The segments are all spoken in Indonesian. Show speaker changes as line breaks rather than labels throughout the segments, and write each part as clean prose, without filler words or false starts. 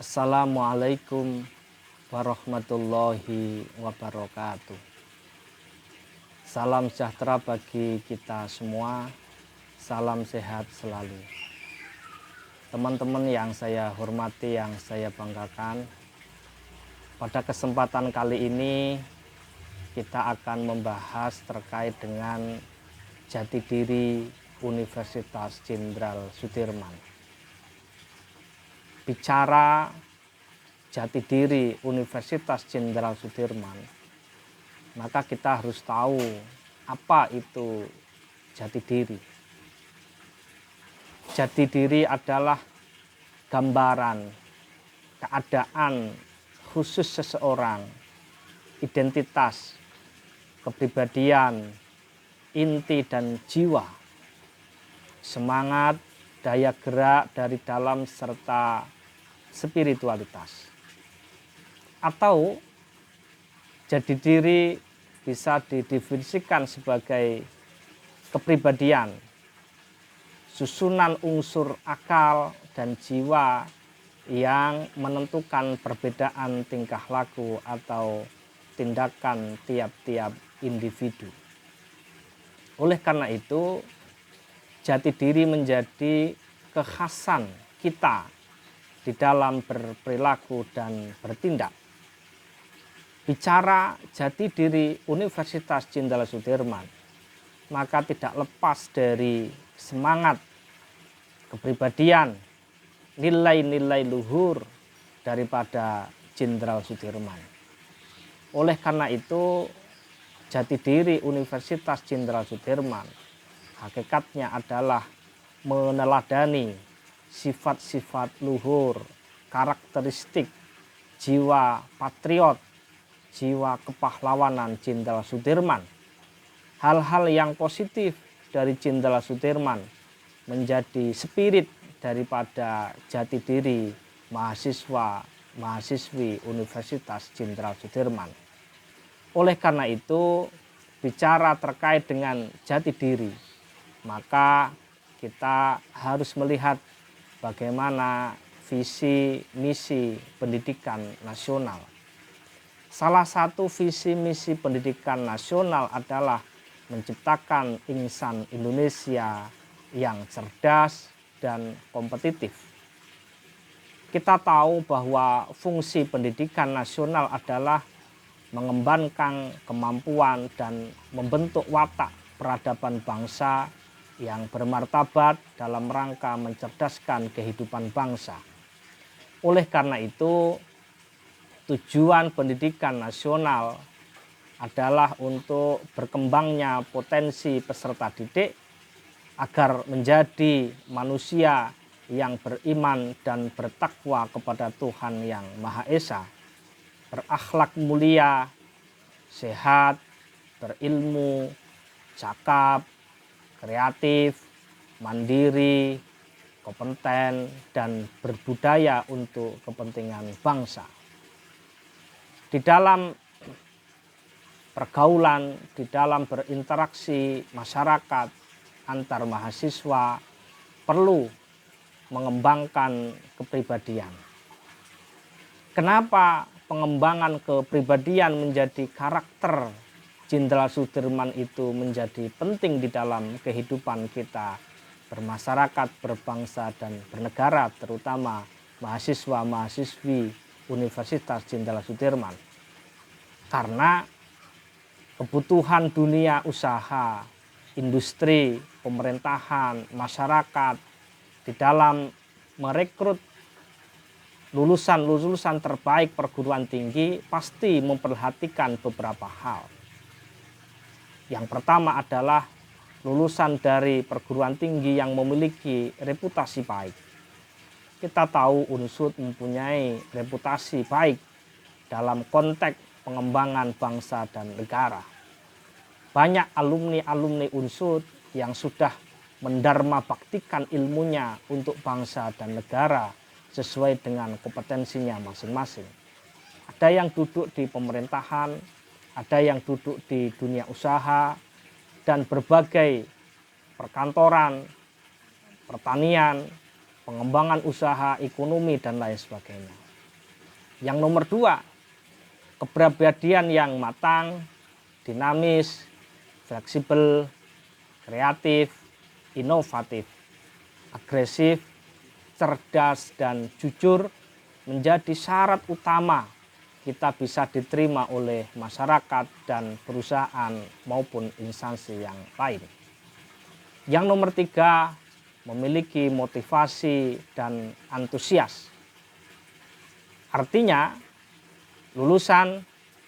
Assalamualaikum warahmatullahi wabarakatuh. Salam sejahtera bagi kita semua. Salam sehat selalu. Teman-teman yang saya hormati, yang saya banggakan, pada kesempatan kali ini kita akan membahas terkait dengan jati diri Universitas Jenderal Sudirman. Bicara jati diri Universitas Jenderal Sudirman, maka kita harus tahu apa itu jati diri. Jati diri adalah gambaran keadaan khusus seseorang, identitas, kepribadian, inti dan jiwa, semangat, daya gerak dari dalam serta spiritualitas. Atau jati diri bisa didefinisikan sebagai kepribadian, susunan unsur akal dan jiwa yang menentukan perbedaan tingkah laku atau tindakan tiap-tiap individu. Oleh karena itu, jati diri menjadi kekhasan kita di dalam berperilaku dan bertindak. Bicara jati diri Universitas Jenderal Sudirman, maka tidak lepas dari semangat, kepribadian, nilai-nilai luhur daripada Jenderal Sudirman. Oleh karena itu, jati diri Universitas Jenderal Sudirman hakikatnya adalah meneladani sifat-sifat luhur, karakteristik jiwa patriot, jiwa kepahlawanan Jenderal Sudirman. Hal-hal yang positif dari Jenderal Sudirman menjadi spirit daripada jati diri mahasiswa-mahasiswi Universitas Jenderal Sudirman. Oleh karena itu, bicara terkait dengan jati diri, maka kita harus melihat bagaimana visi misi pendidikan nasional. Salah satu visi misi pendidikan nasional adalah menciptakan insan Indonesia yang cerdas dan kompetitif. Kita tahu bahwa fungsi pendidikan nasional adalah mengembangkan kemampuan dan membentuk watak peradaban bangsa yang bermartabat dalam rangka mencerdaskan kehidupan bangsa. Oleh karena itu, tujuan pendidikan nasional adalah untuk berkembangnya potensi peserta didik agar menjadi manusia yang beriman dan bertakwa kepada Tuhan Yang Maha Esa, berakhlak mulia, sehat, berilmu, cakap, kreatif, mandiri, kompeten, dan berbudaya untuk kepentingan bangsa. Di dalam pergaulan, di dalam berinteraksi masyarakat antar mahasiswa perlu mengembangkan kepribadian. Kenapa pengembangan kepribadian menjadi karakter Jenderal Sudirman itu menjadi penting di dalam kehidupan kita bermasyarakat, berbangsa, dan bernegara, terutama mahasiswa-mahasiswi Universitas Jenderal Sudirman? Karena kebutuhan dunia usaha, industri, pemerintahan, masyarakat di dalam merekrut lulusan terbaik perguruan tinggi pasti memperhatikan beberapa hal. Yang pertama adalah lulusan dari perguruan tinggi yang memiliki reputasi baik. Kita tahu UNSUD mempunyai reputasi baik dalam konteks pengembangan bangsa dan negara. Banyak alumni-alumni UNSUD yang sudah mendarma baktikan ilmunya untuk bangsa dan negara sesuai dengan kompetensinya masing-masing. Ada yang duduk di pemerintahan, ada yang duduk di dunia usaha, dan berbagai perkantoran, pertanian, pengembangan usaha, ekonomi, dan lain sebagainya. Yang nomor 2, kepribadian yang matang, dinamis, fleksibel, kreatif, inovatif, agresif, cerdas, dan jujur menjadi syarat utama kita bisa diterima oleh masyarakat dan perusahaan maupun instansi yang lain. Yang nomor 3, memiliki motivasi dan antusias. Artinya, lulusan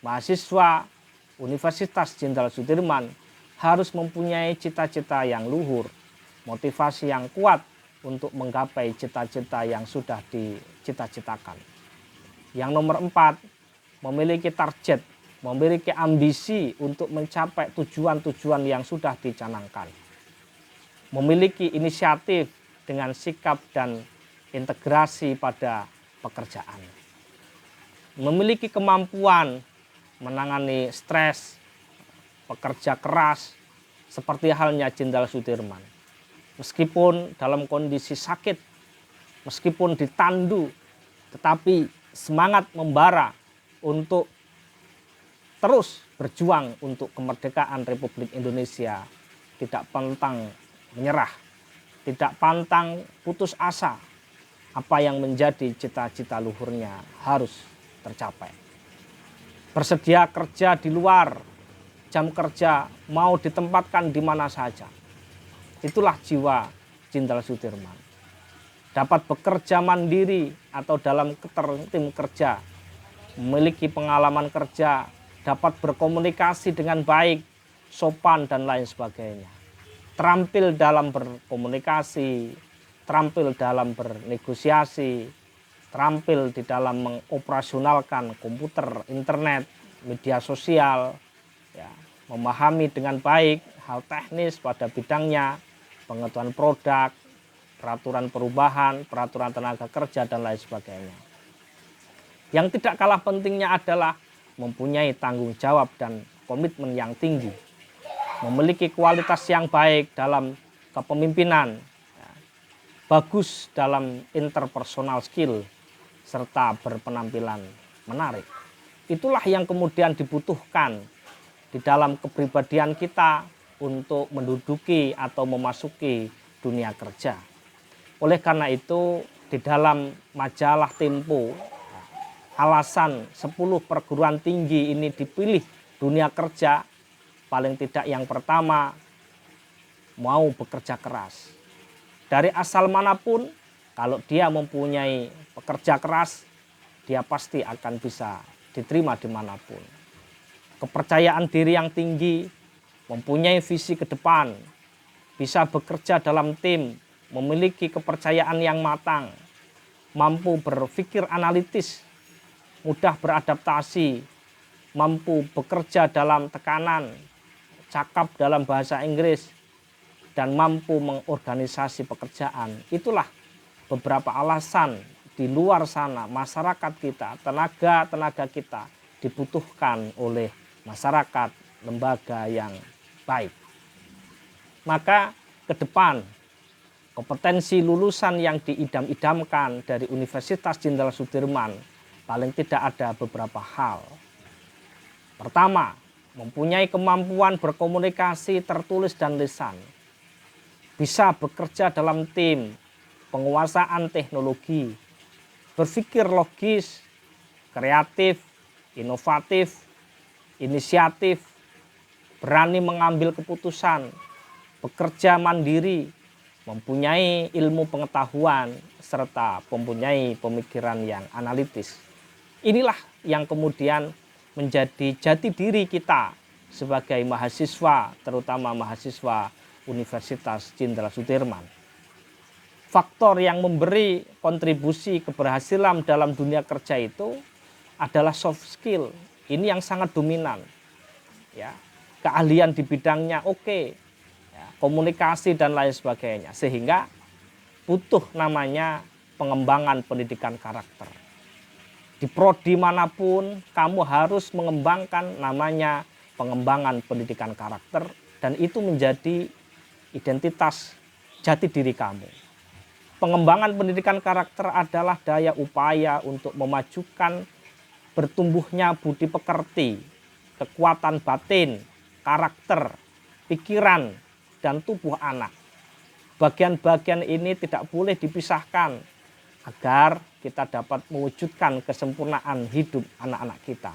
mahasiswa Universitas Jenderal Sudirman harus mempunyai cita-cita yang luhur, motivasi yang kuat untuk menggapai cita-cita yang sudah dicita-citakan. Yang nomor 4, memiliki target, memiliki ambisi untuk mencapai tujuan-tujuan yang sudah dicanangkan. Memiliki inisiatif dengan sikap dan integrasi pada pekerjaan. Memiliki kemampuan menangani stres, pekerja keras, seperti halnya Jenderal Sudirman. Meskipun dalam kondisi sakit, meskipun ditandu, tetapi semangat membara untuk terus berjuang untuk kemerdekaan Republik Indonesia, tidak pantang menyerah, tidak pantang putus asa. Apa yang menjadi cita-cita luhurnya harus tercapai. Bersedia kerja di luar jam kerja, mau ditempatkan di mana saja. Itulah jiwa Jenderal Sudirman. Dapat bekerja mandiri atau dalam tim kerja, memiliki pengalaman kerja, dapat berkomunikasi dengan baik, sopan, dan lain sebagainya. Terampil dalam berkomunikasi, terampil dalam bernegosiasi, terampil di dalam mengoperasionalkan komputer, internet, media sosial, ya, memahami dengan baik hal teknis pada bidangnya, pengetahuan produk, peraturan perubahan, peraturan tenaga kerja, dan lain sebagainya. Yang tidak kalah pentingnya adalah mempunyai tanggung jawab dan komitmen yang tinggi, memiliki kualitas yang baik dalam kepemimpinan, bagus dalam interpersonal skill, serta berpenampilan menarik. Itulah yang kemudian dibutuhkan di dalam kepribadian kita untuk menduduki atau memasuki dunia kerja. Oleh karena itu, di dalam majalah Tempo, alasan 10 perguruan tinggi ini dipilih dunia kerja, paling tidak yang pertama, mau bekerja keras. Dari asal manapun, kalau dia mempunyai pekerja keras, dia pasti akan bisa diterima dimanapun. Kepercayaan diri yang tinggi, mempunyai visi ke depan, bisa bekerja dalam tim, memiliki kepercayaan yang matang, mampu berpikir analitis, mudah beradaptasi, mampu bekerja dalam tekanan, cakap dalam bahasa Inggris, dan mampu mengorganisasi pekerjaan. Itulah beberapa alasan di luar sana masyarakat kita, tenaga kita dibutuhkan oleh masyarakat, lembaga yang baik. Maka ke depan kompetensi lulusan yang diidam-idamkan dari Universitas Jenderal Sudirman paling tidak ada beberapa hal. Pertama, mempunyai kemampuan berkomunikasi tertulis dan lisan. Bisa bekerja dalam tim, penguasaan teknologi, berpikir logis, kreatif, inovatif, inisiatif, berani mengambil keputusan, bekerja mandiri, mempunyai ilmu pengetahuan, serta mempunyai pemikiran yang analitis. Inilah yang kemudian menjadi jati diri kita sebagai mahasiswa, terutama mahasiswa Universitas Jenderal Sudirman. Faktor yang memberi kontribusi keberhasilan dalam dunia kerja itu adalah soft skill. Ini yang sangat dominan. Ya, keahlian di bidangnya oke, ya, komunikasi dan lain sebagainya. Sehingga butuh namanya pengembangan pendidikan karakter. Di prodi manapun kamu harus mengembangkan namanya pengembangan pendidikan karakter, dan itu menjadi identitas jati diri kamu. Pengembangan pendidikan karakter adalah daya upaya untuk memajukan bertumbuhnya budi pekerti, kekuatan batin, karakter, pikiran, dan tubuh anak. Bagian-bagian ini tidak boleh dipisahkan agar kita dapat mewujudkan kesempurnaan hidup anak-anak kita.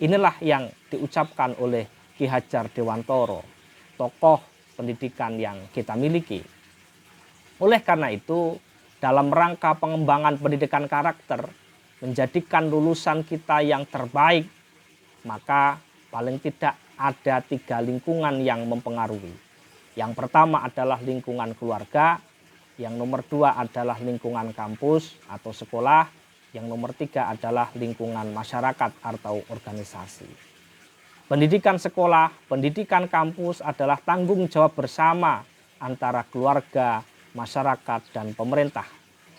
Inilah yang diucapkan oleh Ki Hajar Dewantoro, tokoh pendidikan yang kita miliki. Oleh karena itu, dalam rangka pengembangan pendidikan karakter, menjadikan lulusan kita yang terbaik, maka paling tidak ada 3 lingkungan yang mempengaruhi. Yang pertama adalah lingkungan keluarga, yang nomor 2 adalah lingkungan kampus atau sekolah, yang nomor 3 adalah lingkungan masyarakat atau organisasi. Pendidikan sekolah, pendidikan kampus adalah tanggung jawab bersama antara keluarga, masyarakat, dan pemerintah.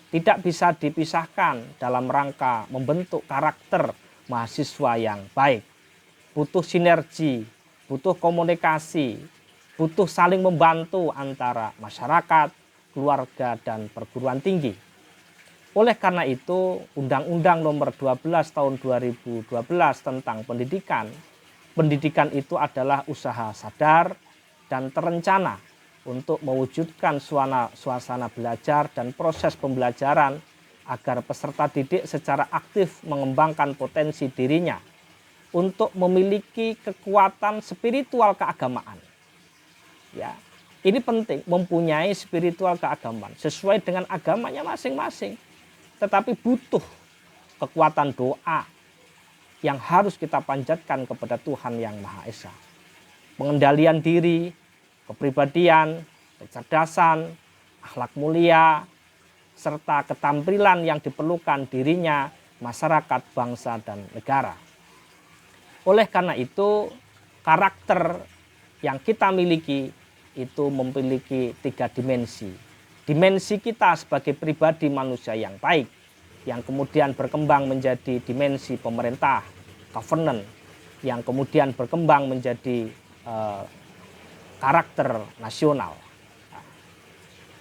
Tidak bisa dipisahkan dalam rangka membentuk karakter mahasiswa yang baik. Butuh sinergi, butuh komunikasi, butuh saling membantu antara masyarakat, keluarga, dan perguruan tinggi. Oleh karena itu, Undang-Undang Nomor 12 Tahun 2012 tentang pendidikan itu adalah usaha sadar dan terencana untuk mewujudkan suasana belajar dan proses pembelajaran agar peserta didik secara aktif mengembangkan potensi dirinya untuk memiliki kekuatan spiritual keagamaan. Ya, ini penting, mempunyai spiritual keagamaan sesuai dengan agamanya masing-masing. Tetapi butuh kekuatan doa yang harus kita panjatkan kepada Tuhan Yang Maha Esa. Pengendalian diri, kepribadian, kecerdasan, akhlak mulia, serta ketampilan yang diperlukan dirinya, masyarakat, bangsa, dan negara. Oleh karena itu, karakter yang kita miliki itu memiliki 3 dimensi. Dimensi kita sebagai pribadi manusia yang baik, yang kemudian berkembang menjadi dimensi pemerintah, governance, yang kemudian berkembang menjadi karakter nasional.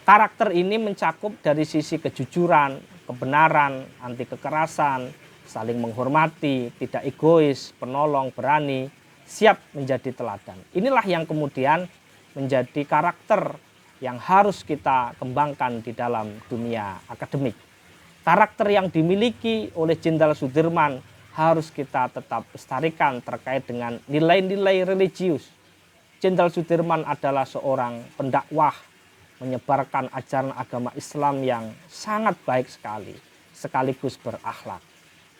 Karakter ini mencakup dari sisi kejujuran, kebenaran, anti kekerasan, saling menghormati, tidak egois, penolong, berani, siap menjadi teladan. Inilah yang kemudian menjadi karakter yang harus kita kembangkan di dalam dunia akademik. Karakter yang dimiliki oleh Jenderal Sudirman harus kita tetap lestarikan terkait dengan nilai-nilai religius. Jenderal Sudirman adalah seorang pendakwah, menyebarkan ajaran agama Islam yang sangat baik sekali, sekaligus berakhlak.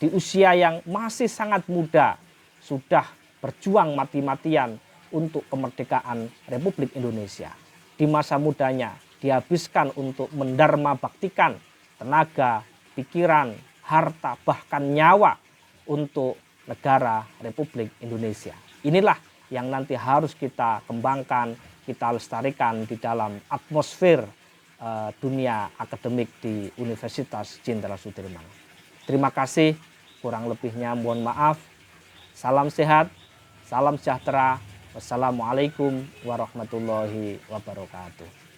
Di usia yang masih sangat muda, sudah berjuang mati-matian untuk kemerdekaan Republik Indonesia. Di masa mudanya dihabiskan untuk mendharma baktikan tenaga, pikiran, harta, bahkan nyawa untuk negara Republik Indonesia. Inilah yang nanti harus kita kembangkan, kita lestarikan di dalam atmosfer dunia akademik di Universitas Jenderal Sudirman. Terima kasih, kurang lebihnya mohon maaf. Salam sehat, salam sejahtera. Wassalamualaikum warahmatullahi wabarakatuh.